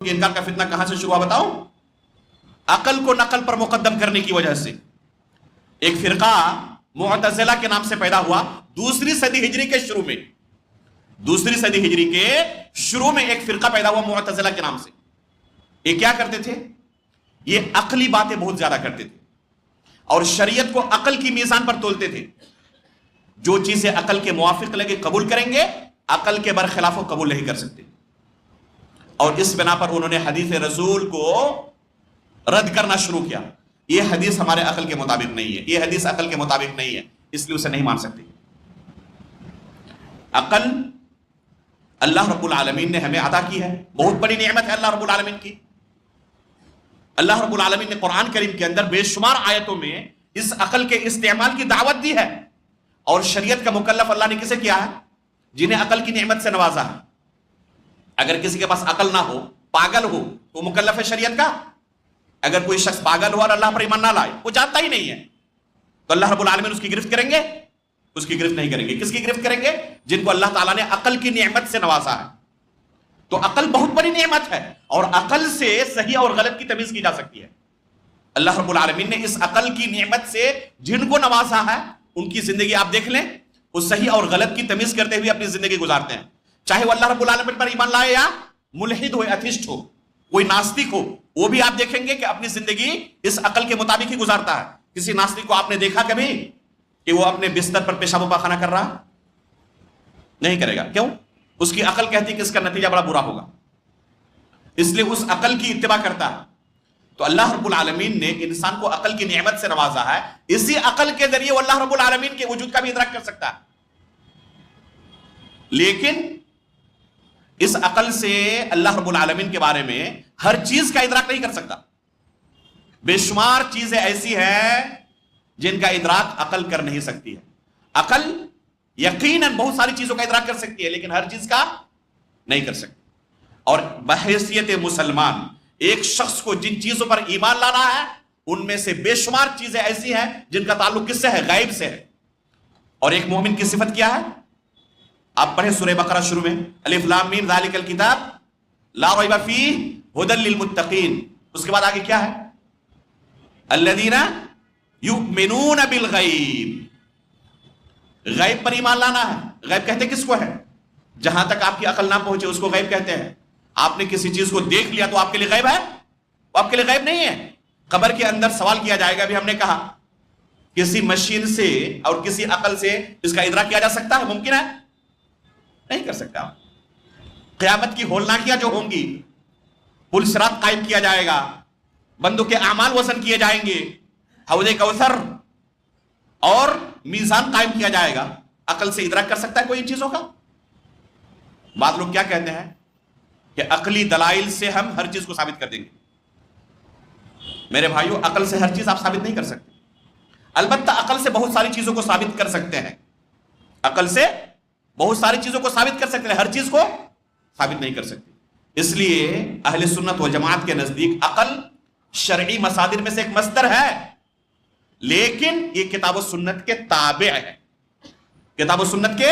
کہ انکار کا فتنہ کہاں سے شروع ہوا بتاؤ؟ عقل کو نقل پر مقدم کرنے کی وجہ سے ایک فرقہ معتزلہ کے نام سے پیدا ہوا دوسری صدی ہجری کے شروع میں. دوسری صدی ہجری کے شروع میں ایک فرقہ پیدا ہوا معتزلہ کے نام سے. یہ کیا کرتے تھے؟ یہ عقلی باتیں بہت زیادہ کرتے تھے اور شریعت کو عقل کی میزان پر تولتے تھے. جو چیزیں عقل کے موافق لگے قبول کریں گے، عقل کے برخلاف وہ قبول نہیں کر سکتے. اور اس بنا پر انہوں نے حدیث رسول کو رد کرنا شروع کیا. یہ حدیث ہمارے عقل کے مطابق نہیں ہے، یہ حدیث عقل کے مطابق نہیں ہے، اس لیے اسے نہیں مان سکتے. عقل اللہ رب العالمین نے ہمیں عطا کی ہے، بہت بڑی نعمت ہے اللہ رب العالمین کی. اللہ رب العالمین نے قرآن کریم کے اندر بے شمار آیتوں میں اس عقل کے استعمال کی دعوت دی ہے. اور شریعت کا مکلف اللہ نے کسے کیا ہے؟ جنہیں عقل کی نعمت سے نوازا ہے. اگر کسی کے پاس عقل نہ ہو، پاگل ہو، تو مکلف ہے شریعت کا. اگر کوئی شخص پاگل ہو اور اللہ پر ایمان نہ لائے، وہ جانتا ہی نہیں ہے، تو اللہ رب العالمین اس کی گرفت کریں گے؟ اس کی گرفت نہیں کریں گے. کس کی گرفت کریں گے؟ جن کو اللہ تعالیٰ نے عقل کی نعمت سے نوازا ہے. تو عقل بہت بڑی نعمت ہے اور عقل سے صحیح اور غلط کی تمیز کی جا سکتی ہے. اللہ رب العالمین نے اس عقل کی نعمت سے جن کو نوازا ہے ان کی زندگی آپ دیکھ لیں، وہ صحیح اور غلط کی تمیز کرتے ہوئے اپنی زندگی گزارتے ہیں. چاہے وہ اللہ رب العالمین پر ایمان لائے یا ملحد ہو، ایتھسٹ ہو، کوئی ناستک ہو، وہ بھی آپ دیکھیں گے کہ اپنی زندگی اس عقل کے مطابق ہی گزارتا ہے. کسی ناستک کو آپ نے دیکھا کبھی کہ وہ اپنے بستر پر پیشاب و پاخانہ کر رہا؟ نہیں کرے گا. کیوں؟ اس کی عقل کہتی ہے کہ اس کا نتیجہ بڑا برا ہوگا، اس لیے اس عقل کی اتباع کرتا ہے. تو اللہ رب العالمین نے انسان کو عقل کی نعمت سے نوازا ہے. اسی عقل کے ذریعے وہ اللہ رب العالمین کے وجود کا بھی ادراک کر سکتا ہے. لیکن اس عقل سے اللہ رب العالمین کے بارے میں ہر چیز کا ادراک نہیں کر سکتا. بے شمار چیزیں ایسی ہیں جن کا ادراک عقل کر نہیں سکتی ہے. عقل یقیناً بہت ساری چیزوں کا ادراک کر سکتی ہے لیکن ہر چیز کا نہیں کر سکتی. اور بحیثیت مسلمان ایک شخص کو جن چیزوں پر ایمان لانا ہے ان میں سے بے شمار چیزیں ایسی ہیں جن کا تعلق کس سے ہے؟ غیب سے ہے. اور ایک مومن کی صفت کیا ہے؟ آپ پڑھیں سورہ بقرہ شروع میں، الف لام میم ذالک الکتاب لا ریب فیہ ھدی للمتقین. اس کے بعد آگے کیا ہے؟ الذین یؤمنون بالغیب. غیب پر ایمان لانا ہے. غیب کہتے کس کو ہے؟ جہاں تک آپ کی عقل نہ پہنچے اس کو غیب کہتے ہیں. آپ نے کسی چیز کو دیکھ لیا تو آپ کے لیے غیب ہے؟ وہ آپ کے لیے غیب نہیں ہے. قبر کے اندر سوال کیا جائے گا. ابھی ہم نے کہا کسی مشین سے اور کسی عقل سے اس کا ادراک کیا جا سکتا ہے؟ ممکن ہے؟ نہیں کر سکتا. قیامت کی ہولناکیاں جو ہوں گی، پل صراط قائم کیا جائے گا، بندوں کے اعمال وزن کیے جائیں گے، حوض کوثر اور میزان قائم کیا جائے گا. عقل سے ادراک کر سکتا ہے کوئی ان چیزوں کا؟ بعض لوگ کیا کہتے ہیں کہ عقلی دلائل سے ہم ہر چیز کو ثابت کر دیں گے. میرے بھائیو، عقل سے ہر چیز آپ ثابت نہیں کر سکتے. البتہ عقل سے بہت ساری چیزوں کو ثابت کر سکتے ہیں. عقل سے بہت ساری چیزوں کو ثابت کر سکتے ہیں، ہر چیز کو ثابت نہیں کر سکتے. اس لیے اہل سنت و جماعت کے نزدیک عقل شرعی مصادر میں سے ایک مصدر ہے، لیکن یہ کتاب و سنت کے تابع ہے. کتاب و سنت کے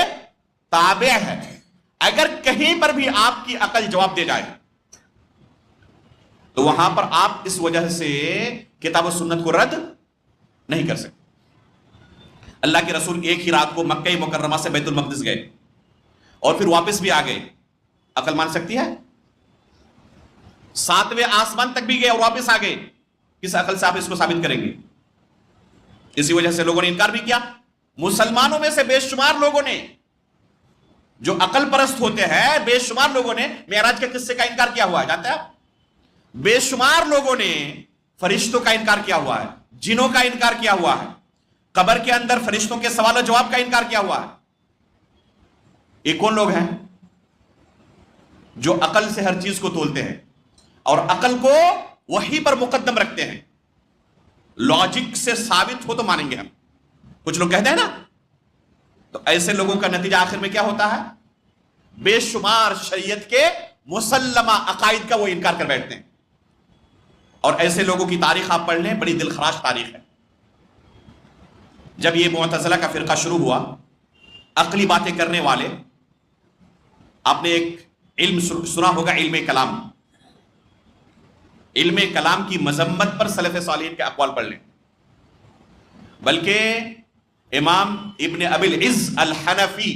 تابع ہے. اگر کہیں پر بھی آپ کی عقل جواب دے جائے تو وہاں پر آپ اس وجہ سے کتاب و سنت کو رد نہیں کر سکتے. اللہ کے رسول ایک ہی رات کو مکہ مکرمہ سے بیت المقدس گئے اور پھر واپس بھی آ گئے. عقل مان سکتی ہے؟ 7ویں آسمان تک بھی گئے اور واپس آ گئے. کس عقل سے آپ اس کو ثابت کریں گے؟ اسی وجہ سے لوگوں نے انکار بھی کیا. مسلمانوں میں سے بے شمار لوگوں نے جو عقل پرست ہوتے ہیں، بے شمار لوگوں نے معراج کے قصے کا انکار کیا ہوا ہے. جانتے ہیں آپ؟ بے شمار لوگوں نے فرشتوں کا انکار کیا ہوا ہے، جنوں کا انکار کیا ہوا ہے، قبر کے اندر فرشتوں کے سوال و جواب کا انکار کیا ہوا ہے. یہ کون لوگ ہیں؟ جو عقل سے ہر چیز کو تولتے ہیں اور عقل کو وحی پر مقدم رکھتے ہیں. لاجک سے ثابت ہو تو مانیں گے ہم. کچھ لوگ کہتے ہیں نا، تو ایسے لوگوں کا نتیجہ آخر میں کیا ہوتا ہے؟ بے شمار شریعت کے مسلمہ عقائد کا وہ انکار کر بیٹھتے ہیں. اور ایسے لوگوں کی تاریخ آپ پڑھ لیں، بڑی دلخراش تاریخ ہے. جب یہ معتزلہ کا فرقہ شروع ہوا، عقلی باتیں کرنے والے، آپ نے ایک علم سنا ہوگا، علم کلام. علم کلام کی مذمت پر سلف صالحین کے اقوال پڑھ لیں، بلکہ امام ابن ابی العز الحنفی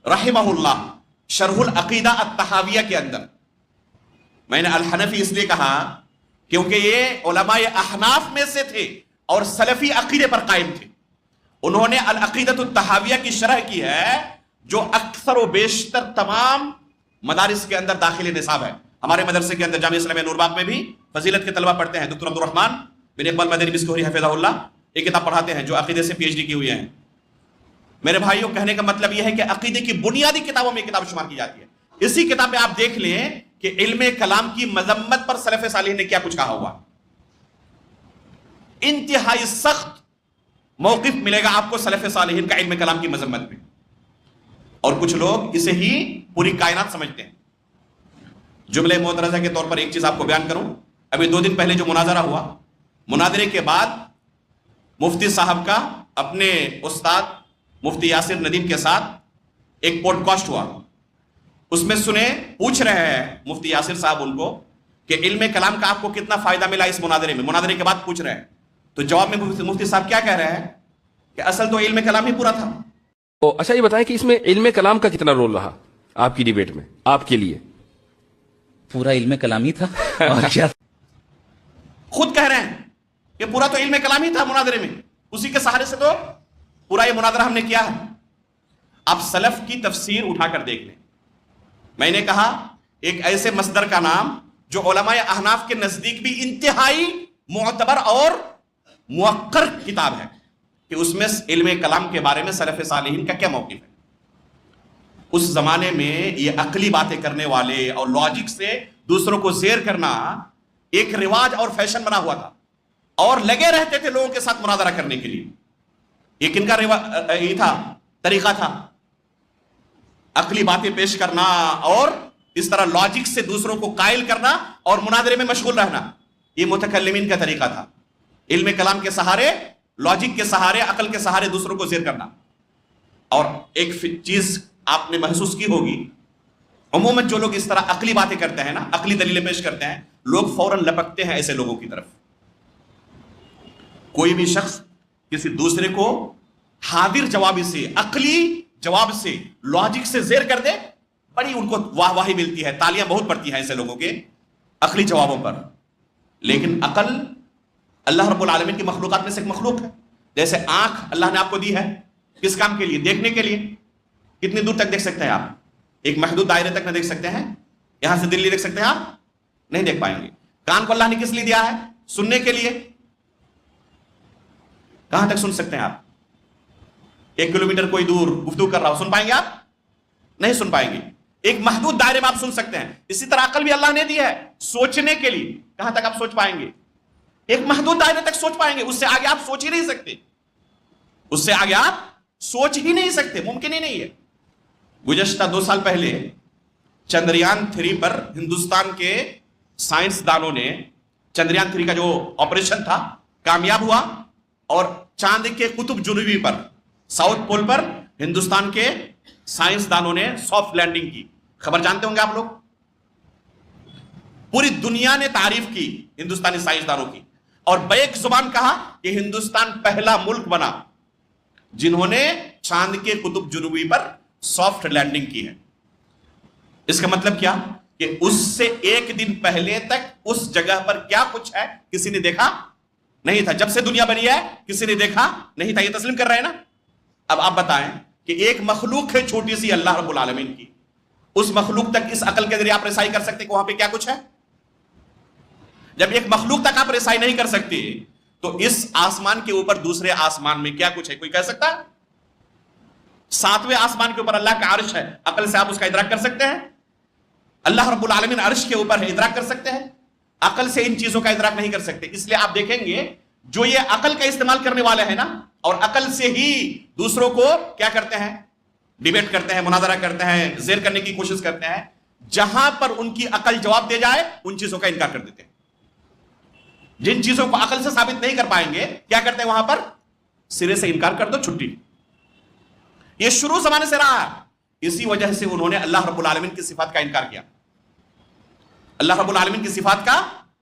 رحمہ اللہ شرح العقیدہ الطحاویہ کے اندر، میں نے الحنفی اس لیے کہا کیونکہ یہ علماء احناف میں سے تھے اور سلفی عقیدے پر قائم تھے. انہوں نے العقیدۃ الطحاویہ کی شرح کی ہے جو اکثر و بیشتر تمام مدارس کے اندر داخل نصاب ہے. ہمارے مدرسے کے اندر جامعہ اسلامیہ نور باغ میں بھی فضیلت کے طلبہ پڑھتے ہیں. ڈاکٹر عبد الرحمن بن اقبال مدنی بسکوری حفظہ اللہ ایک کتاب پڑھاتے ہیں جو عقیدے سے پی ایچ ڈی کی ہوئی ہیں. میرے بھائیوں، کہنے کا مطلب یہ ہے کہ عقیدے کی بنیادی کتابوں میں کتاب شمار کی جاتی ہے. اسی کتاب میں آپ دیکھ لیں کہ علم کلام کی مذمت پر سلف صالحین نے کیا کچھ کہا ہوا. انتہائی سخت موقف ملے گا آپ کو سلف صالحین کا علم کلام کی مذمت میں، اور کچھ لوگ اسے ہی پوری کائنات سمجھتے ہیں. جملے معترضہ کے طور پر ایک چیز آپ کو بیان کروں. ابھی 2 دن پہلے جو مناظرہ ہوا، مناظرے کے بعد مفتی صاحب کا اپنے استاد مفتی یاسر ندیم کے ساتھ ایک پوڈ کاسٹ ہوا. اس میں پوچھ رہے ہیں مفتی یاسر صاحب ان کو کہ علم کلام کا آپ کو کتنا فائدہ ملا اس مناظرے میں. مناظرے کے بعد پوچھ رہے ہیں تو جواب میں مفتی صاحب کیا کہہ رہے ہیں کہ اصل تو علم کلام ہی پورا تھا. اچھا، یہ بتائیں کہ اس میں علم کلام کا کتنا رول رہا آپ کی ڈیبیٹ میں، آپ کے لیے؟ پورا علم کلام ہی تھا. اور کیا خود کہہ رہے ہیں کہ پورا تو علم کلام ہی تھا مناظرے میں، اسی کے سہارے سے تو پورا یہ مناظرہ ہم نے کیا ہے. آپ سلف کی تفسیر اٹھا کر دیکھ لیں. میں نے کہا ایک ایسے مصدر کا نام جو علماء احناف کے نزدیک بھی انتہائی معتبر اور موقر کتاب ہے کہ اس میں علم کلام کے بارے میں سلف صالحین کا کیا موقف ہے. اس زمانے میں یہ عقلی باتیں کرنے والے اور لاجک سے دوسروں کو زیر کرنا ایک رواج اور فیشن بنا ہوا تھا، اور لگے رہتے تھے لوگوں کے ساتھ مناظرہ کرنے کے لیے. یہ کن کا یہ تھا، طریقہ تھا، عقلی باتیں پیش کرنا اور اس طرح لاجک سے دوسروں کو قائل کرنا اور مناظرے میں مشغول رہنا. یہ متکلمین کا طریقہ تھا، علم کلام کے سہارے، لاجک کے سہارے، عقل کے سہارے دوسروں کو زیر کرنا. اور ایک چیز آپ نے محسوس کی ہوگی، عموماً جو لوگ اس طرح عقلی باتیں کرتے ہیں نا، عقلی دلیلیں پیش کرتے ہیں، لوگ فوراً لپکتے ہیں ایسے لوگوں کی طرف. کوئی بھی شخص کسی دوسرے کو حاضر جوابی سے، عقلی جواب سے، لاجک سے زیر کر دے، بڑی ان کو واہ واہی ملتی ہے، تالیاں بہت پڑتی ہیں ایسے لوگوں کے عقلی جوابوں پر. لیکن عقل اللہ رب العالمین کی مخلوقات میں سے ایک مخلوق ہے. جیسے آنکھ اللہ نے آپ کو دی ہے کس کام کے لیے؟ دیکھنے کے لیے. کتنی دور تک دیکھ سکتے ہیں آپ؟ ایک محدود دائرے تک نہ دیکھ سکتے ہیں. یہاں سے دلی دیکھ سکتے ہیں آپ؟ نہیں دیکھ پائیں گے. کان کو اللہ نے کس لیے دیا ہے؟ سننے کے لیے. کہاں تک سن سکتے ہیں آپ؟ 1 کلومیٹر کوئی دور گفتگو کر رہا ہو، سن پائیں گے آپ؟ نہیں سن پائیں گے. ایک محدود دائرے میں آپ سن سکتے ہیں. اسی طرح عقل بھی اللہ نے دی ہے سوچنے کے لیے. کہاں تک آپ سوچ پائیں گے؟ ایک محدود دائرے تک سوچ پائیں گے، اس سے آگے آپ سوچ ہی نہیں سکتے. اس سے آگے آپ سوچ ہی نہیں سکتے، ممکن ہی نہیں ہے. گزشتہ 2 سال پہلے چندریان 3 پر ہندوستان کے سائنسدانوں نے، چندریان 3 کا جو آپریشن تھا کامیاب ہوا، اور چاند کے قطب جنوبی پر، ساؤتھ پول پر ہندوستان کے سائنسدانوں نے سافٹ لینڈنگ کی. خبر جانتے ہوں گے آپ لوگ. پوری دنیا نے تعریف کی ہندوستانی سائنسدانوں کی، اور بیک زبان کہا کہ ہندوستان پہلا ملک بنا جنہوں نے چاند کے قطب جنوبی پر سافٹ لینڈنگ کی ہے. اس کا مطلب کیا کہ اس سے 1 دن پہلے تک اس جگہ پر کیا کچھ ہے کسی نے دیکھا نہیں تھا. جب سے دنیا بنی ہے کسی نے دیکھا نہیں تھا. یہ تسلیم کر رہے ہیں نا؟ اب آپ بتائیں کہ ایک مخلوق ہے چھوٹی سی اللہ رب العالمین کی، اس مخلوق تک اس عقل کے ذریعے آپ رسائی کر سکتے کہ وہاں پہ کیا کچھ ہے؟ جب ایک مخلوق تک آپ رسائی نہیں کر سکتے تو اس آسمان کے اوپر دوسرے آسمان میں کیا کچھ ہے؟ کوئی کہہ سکتا ہے؟ 7ویں آسمان کے اوپر اللہ کا عرش ہے، عقل سے آپ اس کا ادراک کر سکتے ہیں؟ اللہ رب العالمین عرش کے اوپر ہے، ادراک کر سکتے ہیں؟ عقل سے ان چیزوں کا ادراک نہیں کر سکتے. اس لیے آپ دیکھیں گے جو یہ عقل کا استعمال کرنے والے ہیں نا، اور عقل سے ہی دوسروں کو کیا کرتے ہیں؟ ڈیبیٹ کرتے ہیں، مناظرہ کرتے ہیں، زیر کرنے کی کوشش کرتے ہیں. جہاں پر ان کی عقل جواب دے جائے ان چیزوں کا انکار کر دیتے ہیں. جن چیزوں کو عقل سے ثابت نہیں کر پائیں گے کیا کرتے ہیں؟ وہاں پر سرے سے انکار کر دو، چھٹی. یہ شروع زمانے سے رہا ہے. اسی وجہ سے انہوں نے اللہ رب العالمین کی صفات کا انکار کیا. اللہ رب العالمین کی صفات کا